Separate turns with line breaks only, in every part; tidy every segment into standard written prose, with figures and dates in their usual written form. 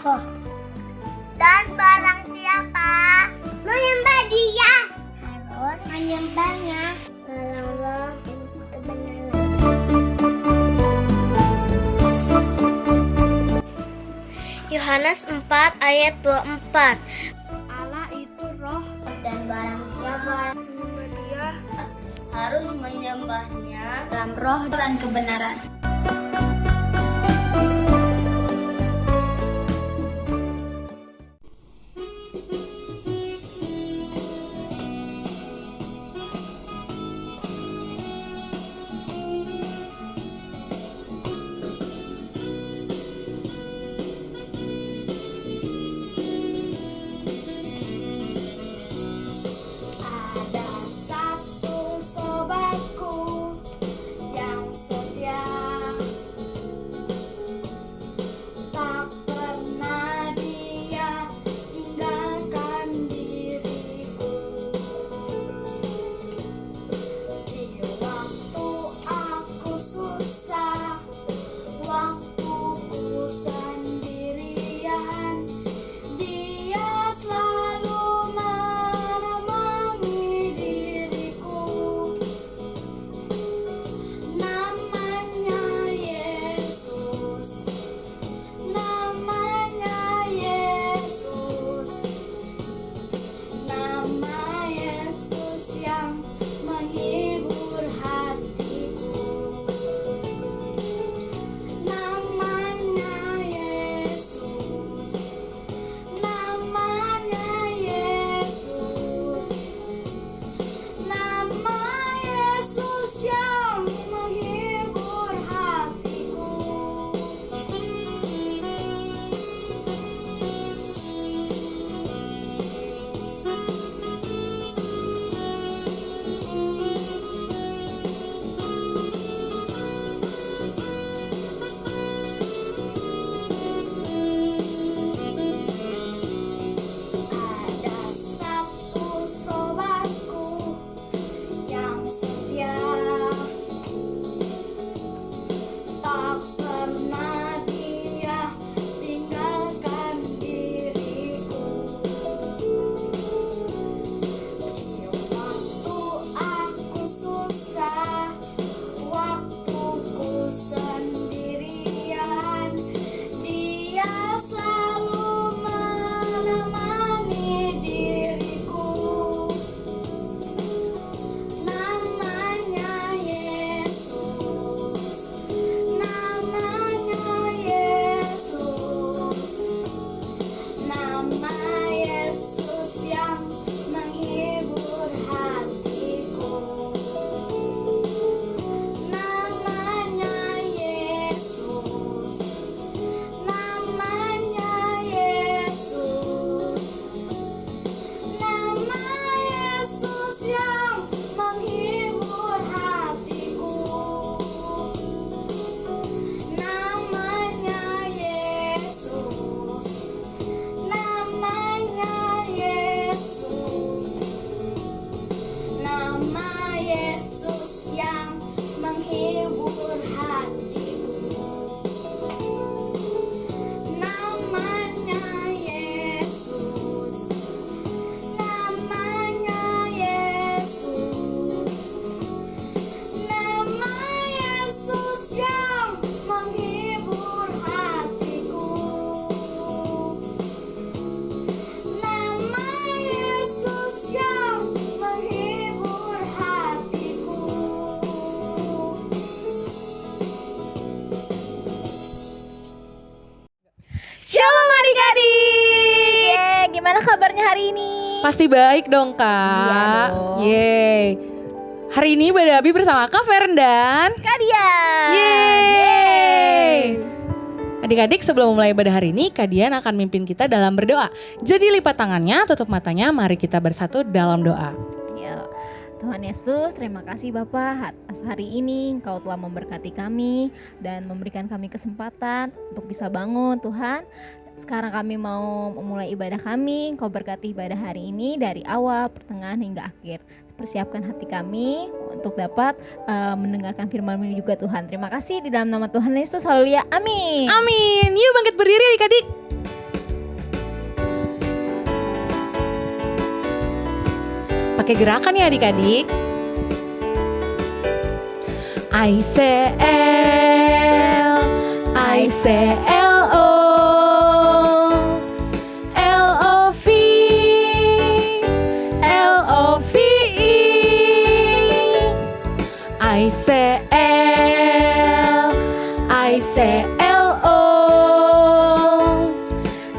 roh. Dan barang siapa menyembah dia harus menyembahnya dalam roh dan kebenaran. Yohanes 4 ayat 24.
Allah itu roh,
Dan barang siapa
menyembah dia
harus menyembahnya
dalam roh dan kebenaran.
Ada satu sobatku yang setia, tak pernah dia tinggalkan diriku. Di waktu aku susah, waktu ku sendirian, dia selalu menemani diriku. Namanya Yesus, namanya Yesus, nama Yesus yang menghibur hatiku. Namanya Yesus, namanya Yesus, nama Yesus yang menghibur hatiku. Ada satu sobatku yang setia, tak pernah dia tinggalkan diriku. Di waktu aku susah, waktu ku sendirian, dia selalu menemani diriku. Namanya Yesus, namanya Yesus, nama Yesus yang menghibur hatiku. Namanya Yesus, namanya Yesus, nama Yesus yang menghibur hatiku. Namanya Yesus, namanya Yesus, nama Yesus yang menghibur hatiku. Namanya Yesus, namanya Yesus, nama Yesus yang menghibur hatiku. Nama Yesus yang menghibur hatiku.
Shalom adik-adik. Gimana kabarnya hari ini?
Pasti baik dong Kak.
Iya dong.
Yeay. Hari ini Bada Abi bersama Kak Feren dan
Kadian.
Yeay. Adik-adik, sebelum memulai ibadah hari ini, Kak Dian akan mimpin kita dalam berdoa. Jadi lipat tangannya, tutup matanya, mari kita bersatu dalam doa.
Yuk. Tuhan Yesus, terima kasih Bapa atas hari ini Engkau telah memberkati kami dan memberikan kami kesempatan untuk bisa bangun Tuhan. Sekarang kami mau memulai ibadah kami, Engkau berkati ibadah hari ini dari awal, pertengahan hingga akhir. Persiapkan hati kami untuk dapat mendengarkan firman-Mu juga Tuhan. Terima kasih di dalam nama Tuhan Yesus, haleluya, amin.
Amin. Yuk bangkit berdiri adik-adik. pakai gerakan ya adik-adik. I-C-L-O, L-O-V-E, I-C-L, I-C-L-O,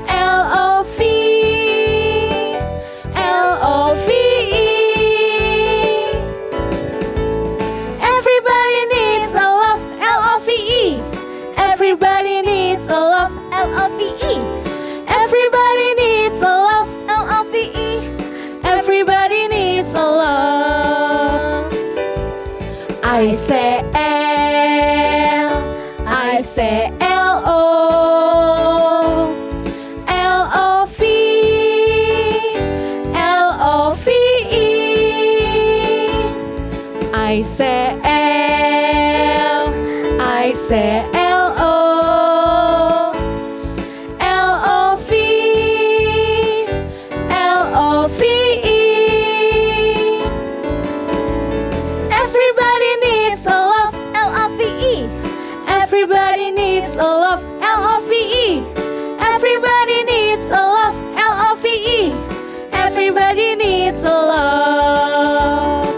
L-O-V-E, L-O-V-E. Everybody needs a love, L-O-V-E. Everybody needs a love, L-O-V-E. Everybody needs a love, L-O-V-E. Everybody needs a love. I-C-L, I-C-L-O, L-O-V-E, L-O-V-E. I-C-L, I-C-L-O, L-O-V-E, L-O-V-E. Everybody needs a love, L-O-V-E. Everybody needs a love, L-O-V-E. Everybody needs a love, L-O-V-E. Everybody needs a love.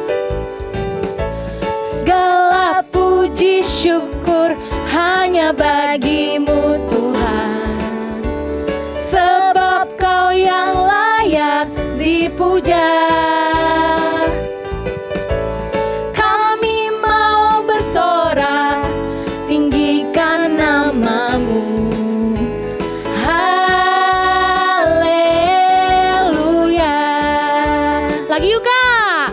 Segala puji syukur hanya bagimu Tuhan, sebab Kau yang layak dipuja. Kami mau bersorak, tinggikan nama-Mu. Haleluya. Lagi yuk Kak.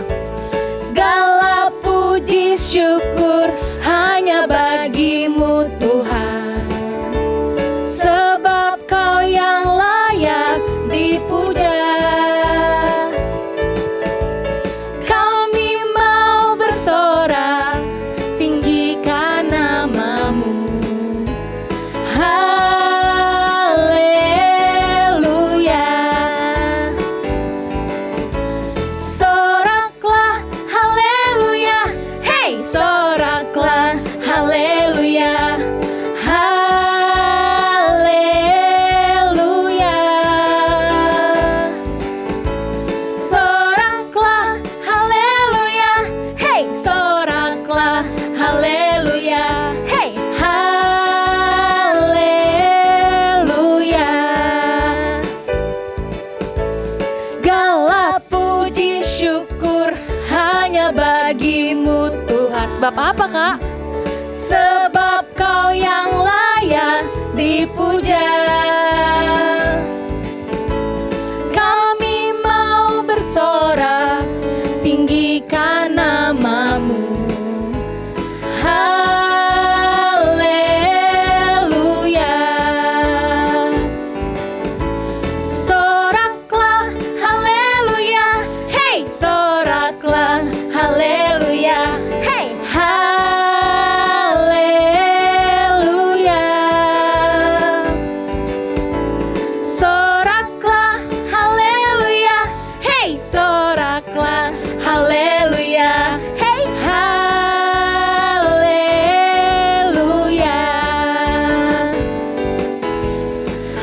Segala puji syukur hanya bagimu Tuhan, sebab Kau yang layak dipuja. Kami mau bersorak, tinggikan nama-Mu. Haleluya. Soraklah haleluya, hey soraklah haleluya. Haleluya. Soraklah haleluya, hey soraklah haleluya. Hey haleluya. Segala puji syukur hanya bagimu Tuhan. Sebab apa Kak? Sebab Kau yang layak dipuja. Kami mau bersorak, tinggikan nama-Mu. Haleluya. Soraklah haleluya, hey soraklah haleluya. Hey haleluya. Soraklah haleluya, hey soraklah haleluya. Hey haleluya.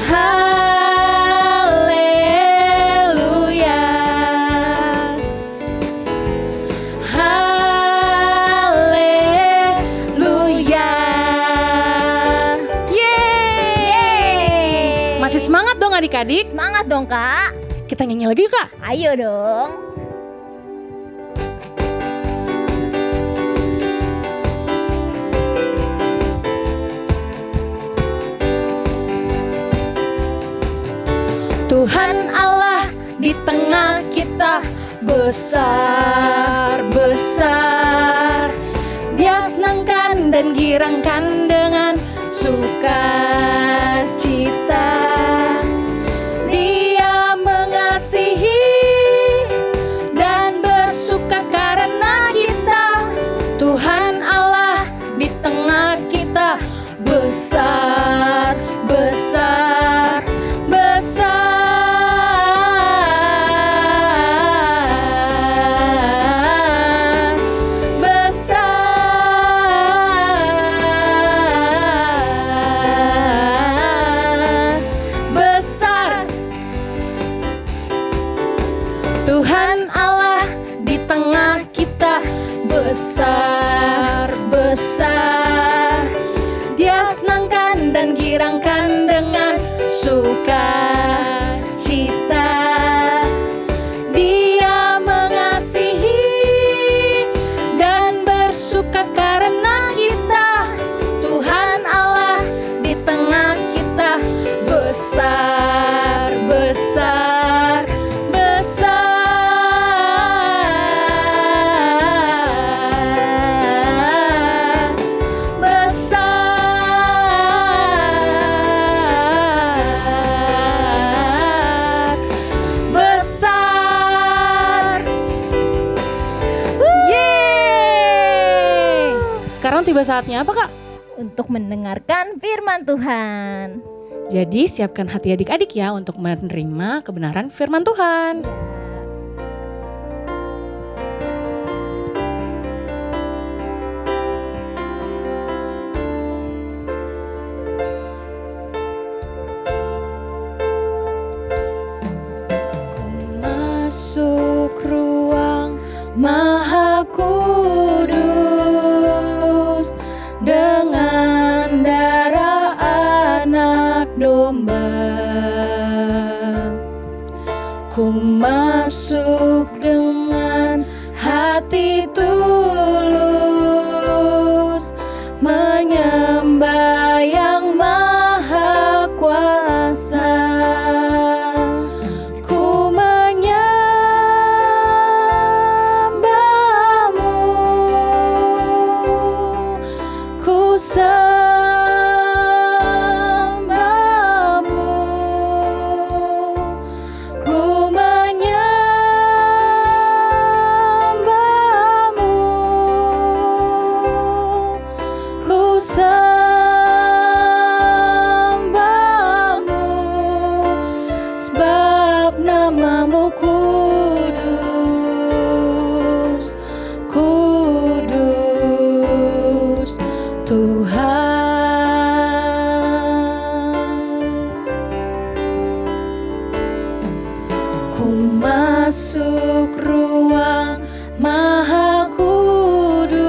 Haleluya. Haleluya. Yeay. Masih semangat dong adik-adik?
Semangat dong Kak.
Kita nyanyi lagi yuk Kak.
Ayo dong.
Tuhan Allah di tengah kita besar, besar. Dia senangkan dan girangkan dengan sukacita. Dia mengasihi dan bersuka karena kita. Tuhan Allah di tengah kita besar, besar, besar. sukacita. Dia mengasihi dan bersuka karena kita. Tuhan Allah di tengah kita, besar, besar, besar. Sekarang tiba saatnya apa, Kak?
Untuk mendengarkan firman Tuhan.
Jadi siapkan hati adik-adik ya untuk menerima kebenaran firman Tuhan. Ku masuk ruang Maha Kudus dengan darah anak domba. Ku masuk dengan hati tulus, menyembah yang maha kuasa. Ku menyembahmu, ku sembahmu, ku menyembahmu, ku sembahmu, sebab namamu kudus, kudus Tuhan. Ku masuk ruang Maha Kudus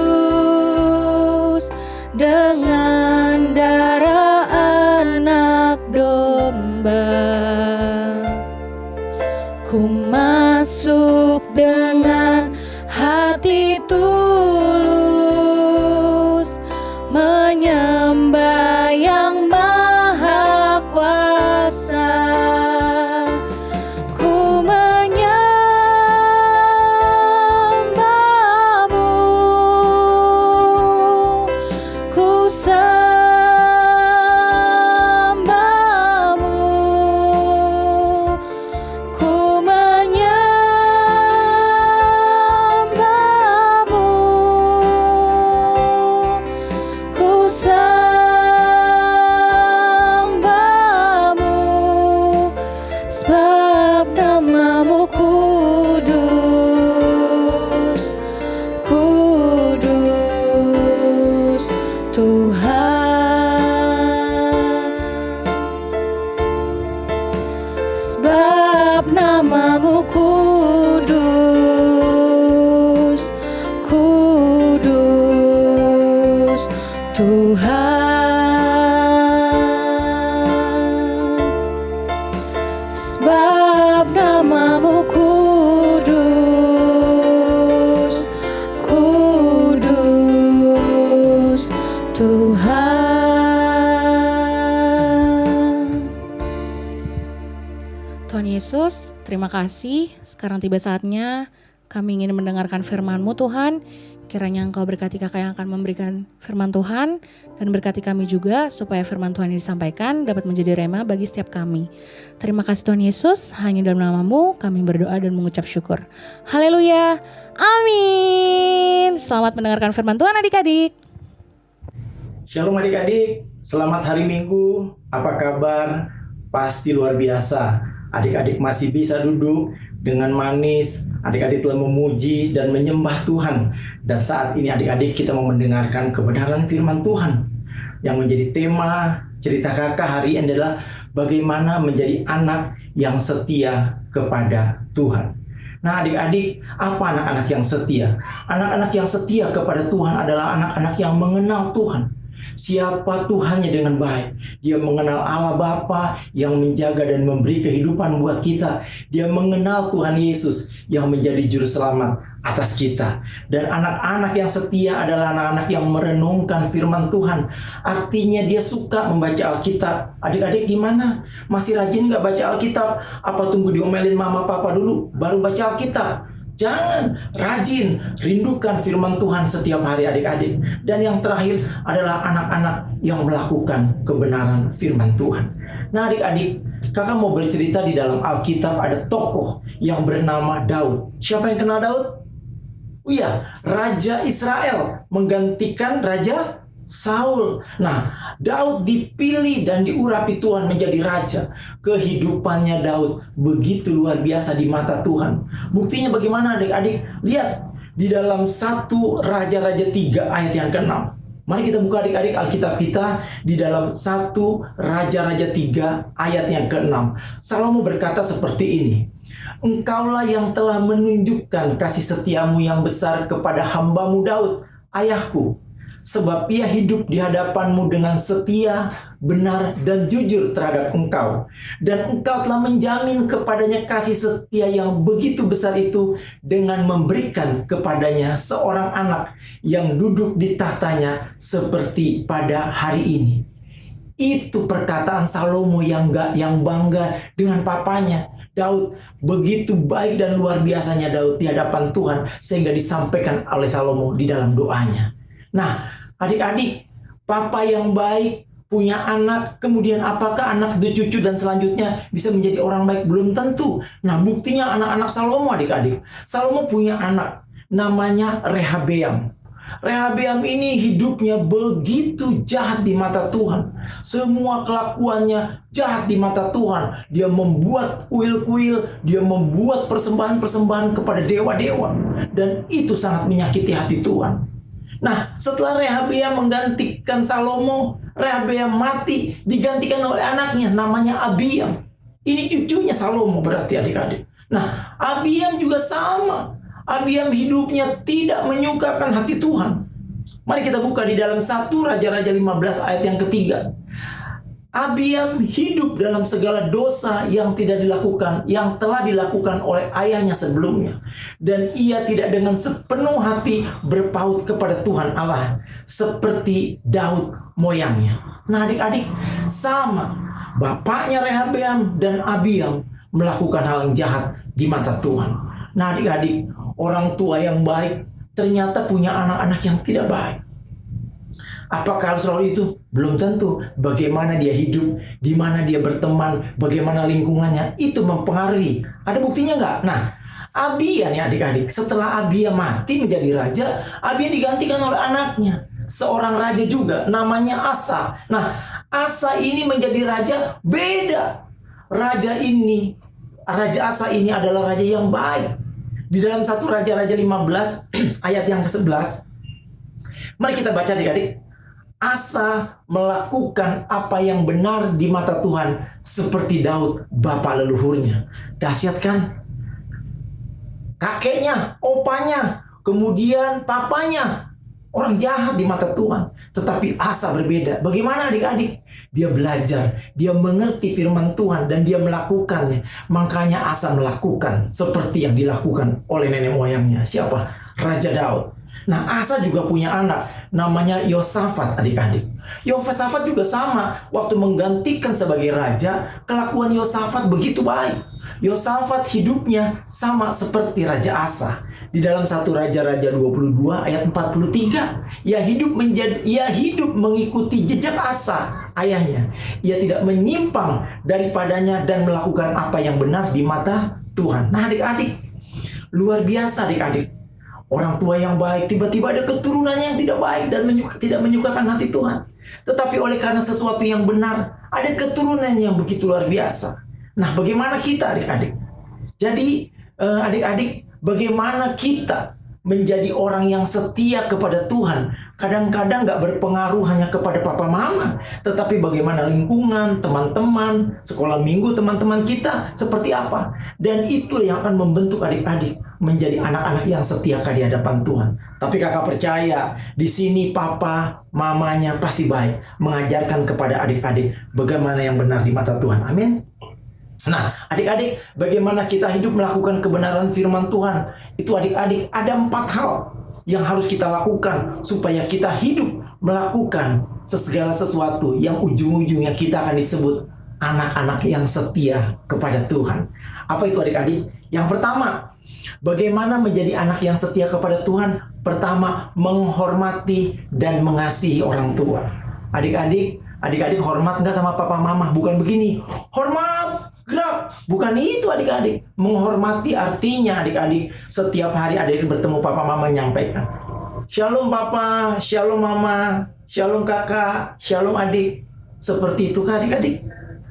dengan darah anak domba. Ku masuk dengan hati tulus, menyembah yang maha kuasa. Ku menyembahmu, ku sembahmu, ku menyembahmu, ku sembahmu, sebab namamu kudus, kudus Tuhan. Sebab namamu kudus, kudus Tuhan. Sebab namamu kudus, kudus Tuhan. Tuhan Yesus, terima kasih. Sekarang tiba saatnya kami ingin mendengarkan firman-Mu Tuhan. Kiranya Engkau berkati kakak yang akan memberikan firman Tuhan, dan berkati kami juga supaya firman Tuhan yang disampaikan dapat menjadi rema bagi setiap kami. Terima kasih Tuhan Yesus, hanya dalam nama-Mu kami berdoa dan mengucap syukur. Haleluya, amin. Selamat mendengarkan firman Tuhan adik-adik.
Shalom adik-adik, selamat hari Minggu. Apa kabar? Pasti luar biasa. Adik-adik masih bisa duduk dengan manis. Adik-adik telah memuji dan menyembah Tuhan. Dan saat ini adik-adik kita mau mendengarkan kebenaran firman Tuhan. Yang menjadi tema cerita kakak hari ini adalah bagaimana menjadi anak yang setia kepada Tuhan. Nah adik-adik, apa anak-anak yang setia? Anak-anak yang setia kepada Tuhan adalah anak-anak yang mengenal Tuhan, Siapa Tuhannya dengan baik. Dia mengenal Allah Bapa yang menjaga dan memberi kehidupan buat kita. Dia mengenal Tuhan Yesus yang menjadi juru selamat atas kita. Dan anak-anak yang setia adalah anak-anak yang merenungkan firman Tuhan. Artinya dia suka membaca Alkitab. Adik-adik gimana? Masih rajin gak baca Alkitab? Apa tunggu diomelin mama papa dulu baru baca Alkitab? Jangan, rajin, rindukan firman Tuhan setiap hari adik-adik. Dan yang terakhir adalah anak-anak yang melakukan kebenaran firman Tuhan. Nah adik-adik, kakak mau bercerita di dalam Alkitab ada tokoh yang bernama Daud. Siapa yang kenal Daud? Oh iya, Raja Israel menggantikan Raja Saul. Nah, Daud dipilih dan diurapi Tuhan menjadi raja. Kehidupannya Daud begitu luar biasa di mata Tuhan. Buktinya bagaimana adik-adik? Lihat di dalam 1 Raja-Raja 3 ayat yang ke-6. Mari kita buka adik-adik Alkitab kita di dalam 1 Raja-Raja 3 ayat yang ke-6. Salomo berkata seperti ini. Engkaulah yang telah menunjukkan kasih setiamu yang besar kepada hambamu Daud, ayahku. Sebab ia hidup di hadapanmu dengan setia, benar, dan jujur terhadap engkau. Dan engkau telah menjamin kepadanya kasih setia yang begitu besar itu dengan memberikan kepadanya seorang anak yang duduk di tahtanya seperti pada hari ini. Itu perkataan Salomo yang bangga dengan papanya. Daud begitu baik dan luar biasanya Daud di hadapan Tuhan sehingga disampaikan oleh Salomo di dalam doanya. Nah, adik-adik, papa yang baik, punya anak, kemudian apakah anak cucu dan selanjutnya bisa menjadi orang baik? Belum tentu. Nah, buktinya anak-anak Salomo adik-adik. Salomo punya anak, namanya Rehabeam. Rehabeam ini hidupnya begitu jahat di mata Tuhan. Semua kelakuannya jahat di mata Tuhan. Dia membuat kuil-kuil, dia membuat persembahan-persembahan kepada dewa-dewa. Dan itu sangat menyakiti hati Tuhan. Nah, setelah Rehabeam menggantikan Salomo, Rehabeam mati, digantikan oleh anaknya, namanya Abiam. Ini cucunya Salomo berarti adik-adik. Nah, Abiam juga sama. Abiam hidupnya tidak menyukakan hati Tuhan. Mari kita buka di dalam 1 Raja-Raja 15 ayat yang ketiga. Abiam hidup dalam segala dosa yang tidak dilakukan, yang telah dilakukan oleh ayahnya sebelumnya. Dan ia tidak dengan sepenuh hati berpaut kepada Tuhan Allah, seperti Daud moyangnya. Nah adik-adik, sama. Bapaknya Rehabeam dan Abiam melakukan hal yang jahat di mata Tuhan. Nah adik-adik, orang tua yang baik ternyata punya anak-anak yang tidak baik. Apakah harus selalu itu? Belum tentu. Bagaimana dia hidup, di mana dia berteman, bagaimana lingkungannya, itu mempengaruhi. Ada buktinya nggak? Nah, Abia nih adik-adik, setelah Abia mati menjadi raja, Abia digantikan oleh anaknya, seorang raja juga, namanya Asa. Nah, Asa ini menjadi raja beda. Raja Asa ini adalah raja yang baik. Di dalam 1 Raja-Raja 15 ayat yang ke-11, mari kita baca adik-adik. Asa melakukan apa yang benar di mata Tuhan seperti Daud bapa leluhurnya. Dahsyat kan? Kakeknya, opanya, kemudian papanya orang jahat di mata Tuhan. Tetapi Asa berbeda. Bagaimana adik-adik? Dia belajar, dia mengerti firman Tuhan dan dia melakukannya. Makanya Asa melakukan seperti yang dilakukan oleh nenek moyangnya. Siapa? Raja Daud. Nah, Asa juga punya anak namanya Yosafat adik-adik. Yosafat juga sama. Waktu menggantikan sebagai raja, kelakuan Yosafat begitu baik. Yosafat hidupnya sama seperti Raja Asa. Di dalam 1 Raja-Raja 22 ayat 43, ia hidup mengikuti jejak Asa ayahnya. Ia tidak menyimpang daripadanya dan melakukan apa yang benar di mata Tuhan. Nah adik-adik, luar biasa adik-adik. Orang tua yang baik, tiba-tiba ada keturunan yang tidak baik dan tidak menyukakan hati Tuhan. Tetapi oleh karena sesuatu yang benar, ada keturunan yang begitu luar biasa. Nah, bagaimana kita adik-adik? Jadi, adik-adik, bagaimana kita menjadi orang yang setia kepada Tuhan? Kadang-kadang gak berpengaruh hanya kepada papa mama, tetapi bagaimana lingkungan, teman-teman, sekolah minggu teman-teman kita seperti apa. Dan itu yang akan membentuk adik-adik. menjadi anak-anak yang setia di hadapan Tuhan. Tapi kakak percaya, di sini papa, mamanya pasti baik mengajarkan kepada adik-adik bagaimana yang benar di mata Tuhan. Amin. Nah, adik-adik, bagaimana kita hidup melakukan kebenaran firman Tuhan? Itu adik-adik, ada 4 hal yang harus kita lakukan supaya kita hidup melakukan segala sesuatu yang ujung-ujungnya kita akan disebut anak-anak yang setia kepada Tuhan. Apa itu adik-adik? Yang pertama, bagaimana menjadi anak yang setia kepada Tuhan? Pertama, menghormati dan mengasihi orang tua. Adik-adik hormat nggak sama papa mama? Bukan begini, hormat, gerak. Bukan itu adik-adik. Menghormati artinya adik-adik setiap hari adik bertemu papa mama menyampaikan, Shalom papa, shalom mama, shalom kakak, shalom adik. Seperti itu kan adik-adik?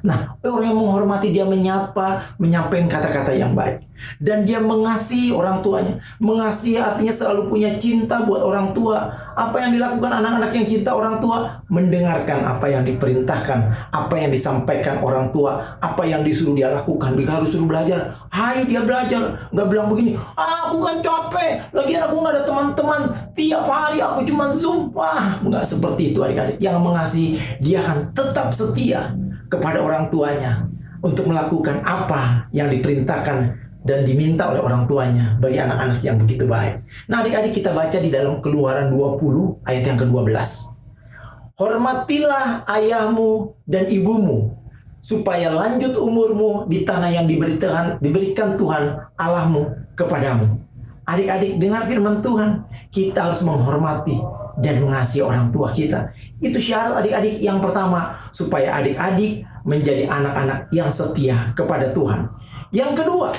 Nah, orang yang menghormati dia menyapa, menyampaikan kata-kata yang baik. Dan dia mengasihi orang tuanya. Mengasihi artinya selalu punya cinta buat orang tua. Apa yang dilakukan anak-anak yang cinta orang tua? Mendengarkan apa yang diperintahkan, apa yang disampaikan orang tua, apa yang disuruh dia lakukan. Dia harus suruh belajar. Hai, dia belajar. Nggak bilang begini, aku kan capek, lagian aku nggak ada teman-teman, tiap hari aku cuma sumpah. Nggak seperti itu adik-adik. Yang mengasihi, dia akan tetap setia kepada orang tuanya untuk melakukan apa yang diperintahkan dan diminta oleh orang tuanya bagi anak-anak yang begitu baik. Nah adik-adik, kita baca di dalam Keluaran 20 ayat yang ke-12. Hormatilah ayahmu dan ibumu supaya lanjut umurmu di tanah yang diberikan Tuhan Allahmu kepadamu. Adik-adik, dengar firman Tuhan, kita harus menghormati dan mengasihi orang tua kita. Itu syarat adik-adik yang pertama, supaya adik-adik menjadi anak-anak yang setia kepada Tuhan. Yang kedua,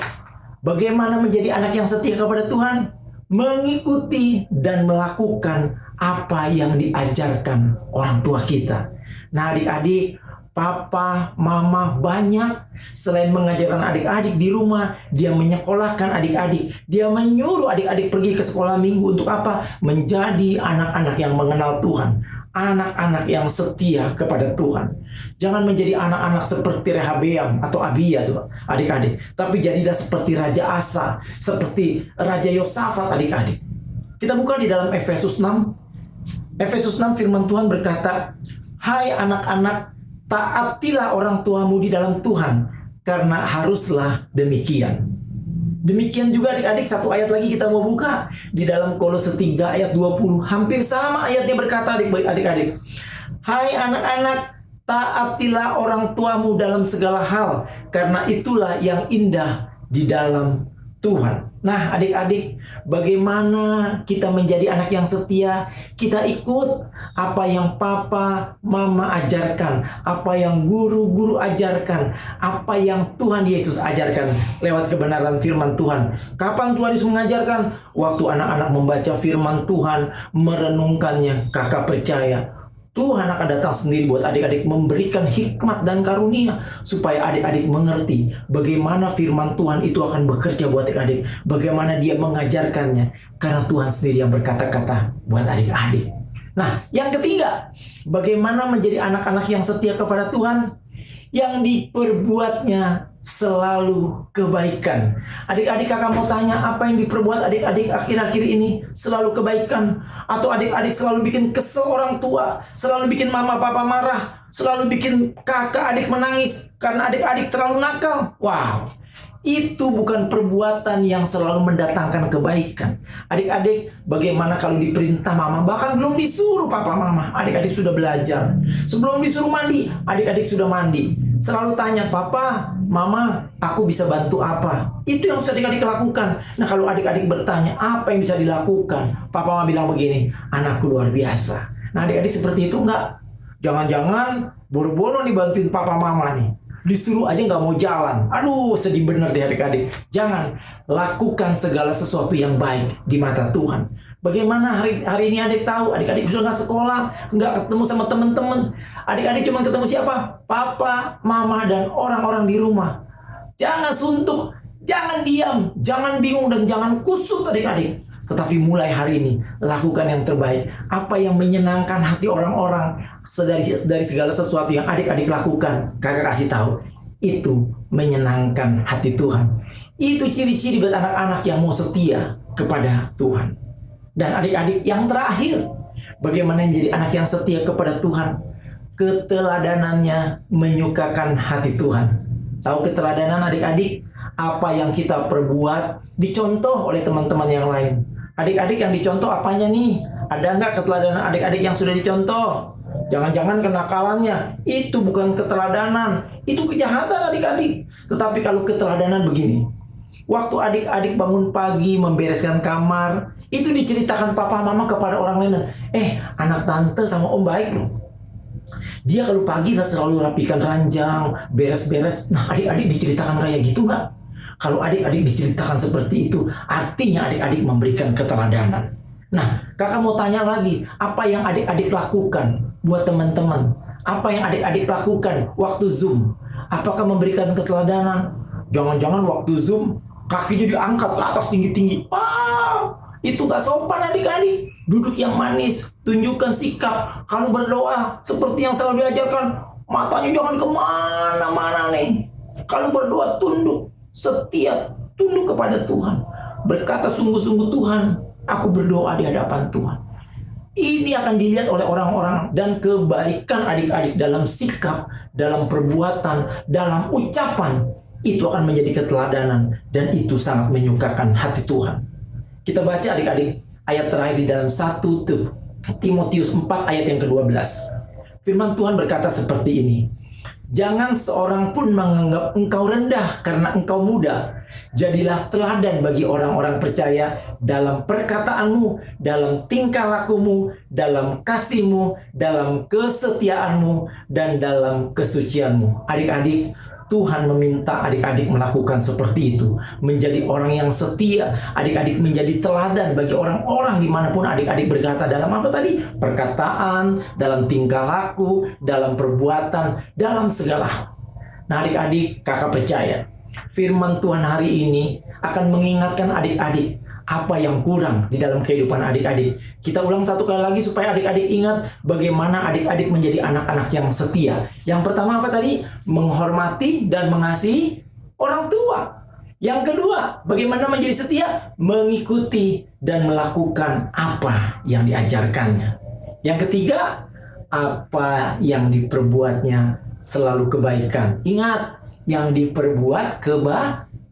bagaimana menjadi anak yang setia kepada Tuhan? Mengikuti dan melakukan apa yang diajarkan orang tua kita. Nah adik-adik, papa, mama banyak selain mengajarkan adik-adik di rumah, dia menyekolahkan adik-adik, dia menyuruh adik-adik pergi ke sekolah minggu untuk apa? Menjadi anak-anak yang mengenal Tuhan, anak-anak yang setia kepada Tuhan. Jangan menjadi anak-anak seperti Rehabeam atau Abia tuh adik-adik, tapi jadilah seperti Raja Asa, seperti Raja Yosafat adik-adik. Kita buka di dalam Efesus 6. Efesus 6 firman Tuhan berkata, hai anak-anak, taatilah orang tuamu di dalam Tuhan, karena haruslah demikian. Demikian juga adik-adik, satu ayat lagi kita mau buka di dalam Kolose 3 ayat 20. Hampir sama ayatnya berkata adik-adik. Hai anak-anak, taatilah orang tuamu dalam segala hal, karena itulah yang indah di dalam Tuhan. Nah adik-adik, bagaimana kita menjadi anak yang setia? Kita ikut apa yang papa, mama ajarkan, apa yang guru-guru ajarkan, apa yang Tuhan Yesus ajarkan lewat kebenaran firman Tuhan. Kapan Tuhan Yesus mengajarkan? Waktu anak-anak membaca firman Tuhan, merenungkannya. Kakak percaya Tuhan akan datang sendiri buat adik-adik, memberikan hikmat dan karunia supaya adik-adik mengerti bagaimana firman Tuhan itu akan bekerja buat adik-adik, bagaimana dia mengajarkannya, karena Tuhan sendiri yang berkata-kata buat adik-adik. Nah, yang ketiga, bagaimana menjadi anak-anak yang setia kepada Tuhan? Yang diperbuatnya selalu kebaikan. Adik-adik, kakak mau tanya, apa yang diperbuat adik-adik akhir-akhir ini? Selalu kebaikan? Atau adik-adik selalu bikin kesel orang tua, selalu bikin mama papa marah, selalu bikin kakak adik menangis karena adik-adik terlalu nakal? Wow, itu bukan perbuatan yang selalu mendatangkan kebaikan. Adik-adik, bagaimana kalau diperintah mama, bahkan belum disuruh papa mama, adik-adik sudah belajar. Sebelum disuruh mandi, adik-adik sudah mandi. Selalu tanya, papa, mama, aku bisa bantu apa? Itu yang harus adik-adik lakukan. Nah kalau adik-adik bertanya, apa yang bisa dilakukan? Papa mama bilang begini, anakku luar biasa. Nah adik-adik seperti itu enggak? Jangan-jangan boro-boro nih bantuin papa mama nih, disuruh aja nggak mau jalan. Aduh, sedih bener deh adik-adik. Jangan, lakukan segala sesuatu yang baik di mata Tuhan. Bagaimana hari ini adik tahu? Adik-adik sudah nggak sekolah, nggak ketemu sama teman-teman. Adik-adik cuma ketemu siapa? Papa, mama, dan orang-orang di rumah. Jangan suntuk, jangan diam, jangan bingung, dan jangan kusut adik-adik. Tetapi mulai hari ini, lakukan yang terbaik. Apa yang menyenangkan hati orang-orang dari segala sesuatu yang adik-adik lakukan, kakak kasih tahu, itu menyenangkan hati Tuhan. Itu ciri-ciri buat anak-anak yang mau setia kepada Tuhan. Dan adik-adik, yang terakhir, bagaimana menjadi anak yang setia kepada Tuhan? Keteladanannya menyukakan hati Tuhan. Tahu keteladanan adik-adik? Apa yang kita perbuat dicontoh oleh teman-teman yang lain. Adik-adik yang dicontoh apanya nih? Ada nggak keteladanan adik-adik yang sudah dicontoh? Jangan-jangan kenakalannya. Itu bukan keteladanan. Itu kejahatan adik-adik. Tetapi kalau keteladanan begini. Waktu adik-adik bangun pagi membereskan kamar, itu diceritakan papa mama kepada orang lain. Anak tante sama om baik loh. Dia kalau pagi selalu rapikan ranjang, beres-beres. Nah, adik-adik diceritakan kayak gitu nggak? Kalau adik-adik diceritakan seperti itu, artinya adik-adik memberikan keteladanan. Nah, kakak mau tanya lagi, apa yang adik-adik lakukan buat teman-teman? Apa yang adik-adik lakukan waktu Zoom? Apakah memberikan keteladanan? Jangan-jangan waktu Zoom, kakinya diangkat ke atas tinggi-tinggi. Wow, itu gak sopan adik-adik. Duduk yang manis, tunjukkan sikap. Kalau berdoa, seperti yang selalu diajarkan, matanya jangan kemana-mana nih. Kalau berdoa, tunduk, setia, tunduk kepada Tuhan. Berkata sungguh-sungguh, Tuhan, aku berdoa di hadapan Tuhan. Ini akan dilihat oleh orang-orang, dan kebaikan adik-adik dalam sikap, dalam perbuatan, dalam ucapan, itu akan menjadi keteladanan, dan itu sangat menyukakan hati Tuhan. Kita baca adik-adik ayat terakhir di dalam 1 Timotius 4 ayat yang ke-12. Firman Tuhan berkata seperti ini. Jangan seorang pun menganggap engkau rendah karena engkau muda. Jadilah teladan bagi orang-orang percaya dalam perkataanmu, dalam tingkah lakumu, dalam kasihmu, dalam kesetiaanmu, dan dalam kesucianmu. Adik-adik, Tuhan meminta adik-adik melakukan seperti itu. Menjadi orang yang setia. Adik-adik menjadi teladan bagi orang-orang dimanapun adik-adik berkata. Dalam apa tadi? Perkataan, dalam tingkah laku, dalam perbuatan, dalam segala hal. Nah adik-adik, kakak percaya firman Tuhan hari ini akan mengingatkan adik-adik apa yang kurang di dalam kehidupan adik-adik. Kita ulang satu kali lagi supaya adik-adik ingat bagaimana adik-adik menjadi anak-anak yang setia. Yang pertama apa tadi? Menghormati dan mengasihi orang tua. Yang kedua, bagaimana menjadi setia? Mengikuti dan melakukan apa yang diajarkannya. Yang ketiga, apa yang diperbuatnya selalu kebaikan. Ingat, yang diperbuat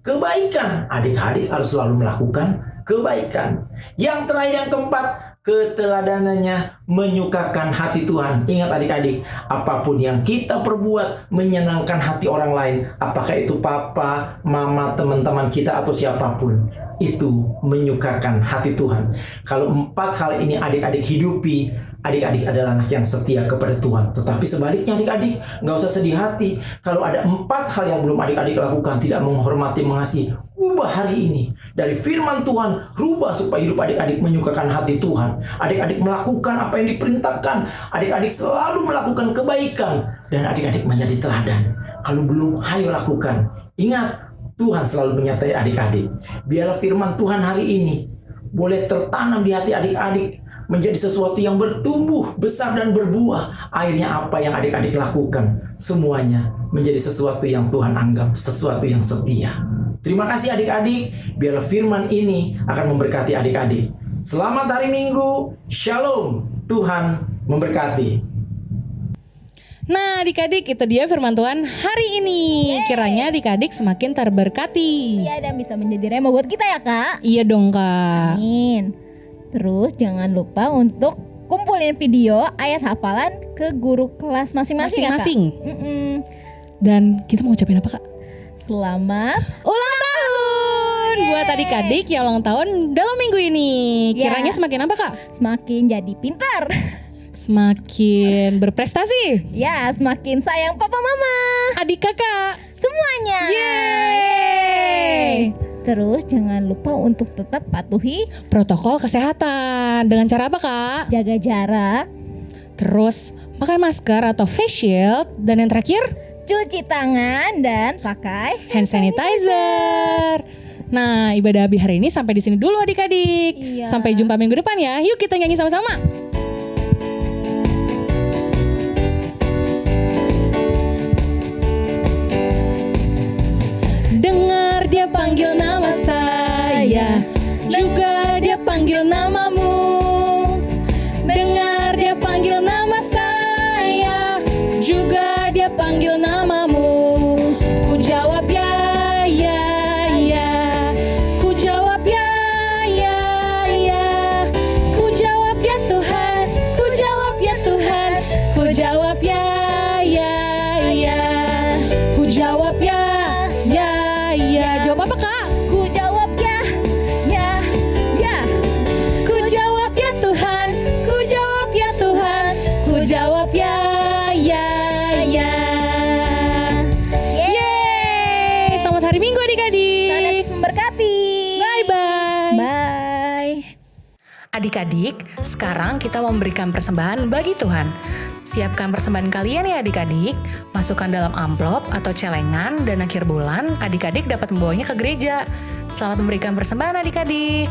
kebaikan. Adik-adik harus selalu melakukan kebaikan. Yang terakhir, yang keempat, keteladanannya menyukakan hati Tuhan. Ingat adik-adik, apapun yang kita perbuat menyenangkan hati orang lain, apakah itu papa, mama, teman-teman kita atau siapapun, itu menyukakan hati Tuhan. Kalau 4 hal ini adik-adik hidupi, adik-adik adalah anak yang setia kepada Tuhan. Tetapi sebaliknya adik-adik, nggak usah sedih hati. Kalau ada 4 hal yang belum adik-adik lakukan, tidak menghormati, mengasihi, ubah hari ini. Dari firman Tuhan, rubah supaya hidup adik-adik menyukakan hati Tuhan. Adik-adik melakukan apa yang diperintahkan. Adik-adik selalu melakukan kebaikan. Dan adik-adik menjadi teladan. Kalau belum, ayo lakukan. Ingat, Tuhan selalu menyertai adik-adik. Biarlah firman Tuhan hari ini boleh tertanam di hati adik-adik, menjadi sesuatu yang bertumbuh, besar dan berbuah. Akhirnya apa yang adik-adik lakukan, semuanya menjadi sesuatu yang Tuhan anggap sesuatu yang setia. Terima kasih adik-adik, biarlah firman ini akan memberkati adik-adik. Selamat hari Minggu, Shalom, Tuhan memberkati.
Nah adik-adik, itu dia firman Tuhan hari ini. Kiranya adik-adik semakin terberkati.
Iya, dan bisa menjadi rema buat kita ya kak.
Iya dong kak.
Amin. Terus jangan lupa untuk kumpulin video ayat hafalan ke guru kelas masing-masing ya kak.
Dan kita mau ucapin apa kak?
Selamat
ulang tahun buat adik-adik yang ulang tahun dalam minggu ini. Kiranya semakin apa kak?
semakin jadi pintar.
Semakin berprestasi.
Ya, semakin sayang papa mama,
Adik kakak.
semuanya.
Yeay.
Terus jangan lupa untuk tetap patuhi
Protokol kesehatan. Dengan cara apa kak?
jaga jarak,
Terus pakai masker atau face shield. Dan yang terakhir,
cuci tangan dan pakai
hand sanitizer. Nah, ibadah Abi hari ini sampai di sini dulu adik-adik.
Iya.
Sampai jumpa minggu depan ya. Yuk kita nyanyi sama-sama. Dengar dia panggil hari Minggu adik-adik.
Tuhan Yesus memberkati.
Bye-bye.
Bye.
Adik-adik, sekarang kita memberikan persembahan bagi Tuhan. Siapkan persembahan kalian ya adik-adik. Masukkan dalam amplop atau celengan dan akhir bulan adik-adik dapat membawanya ke gereja. Selamat memberikan persembahan adik-adik.